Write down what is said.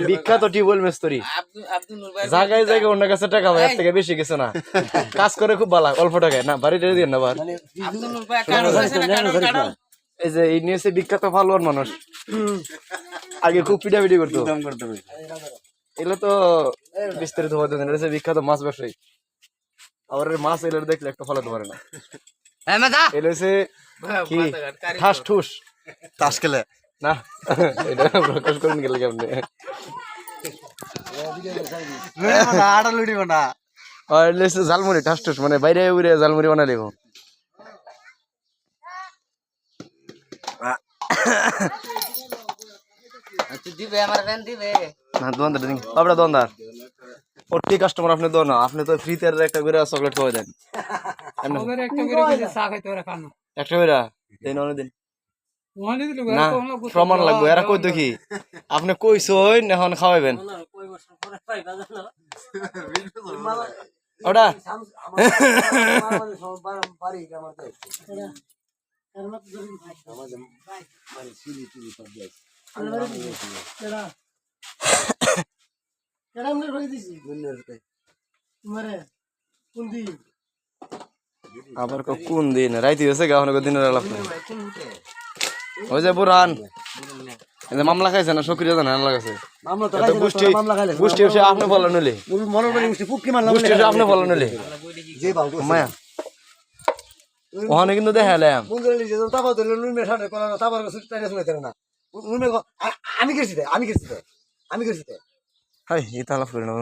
বিখ্যাত টিউবওয়েল মিস্ত্রি জায়গায় জায়গায় অন্য কাছে টাকা ভাই এর থেকে বেশি কিছু না কাজ করে খুব ভালো অল্প টাকায় না বাড়িতে দিয়ে না বার এই যে এই নিয়েছে বিখ্যাত পালোয়ান মানুষ আগে খুব পিটাপিটি করতো এগুলো তো বিস্তারিত হতে দেন এটা বিখ্যাত মাছ ব্যবসায়ী আর মাছ এগুলো দেখলে একটা ফলাতে পারে না এগুলো হচ্ছে কি ঠাস ঠুস তাস খেলে না এটা প্রকাশ করেন গেলে কেমনে আড়া লুড়ি বানা আর লেসে জালমুড়ি ঠাস ঠুস মানে বাইরে উড়ে জালমুড়ি বানা লিখো দিবে আমার ফ্যান দিবে না দোকানদার দিন আপনার দোকানদার প্রতি কাস্টমার আপনি দোন না আপনি তো ফ্রিতে একটা করে চকলেট খাওয়াই দেন একটা করে দেন অনেক দিন না প্রমাণ লাগবে এরা কই দেখি আপনি কইছই এখন খাওয়াইবেন ওটা আবার কোন দিন রাইতে হয়েছে গা দিনের আলাপ ওই যে বুরান মামলা খাইছে না সক্রিয় জানা লাগাছে গোষ্ঠী আপনি বলেন নইলে আপনি বলেন নইলে মায়া ওখানে কিন্তু দেখালাম আমি গেছি আমি গেছি আমি গেছি হাই এটা আলাপ করি না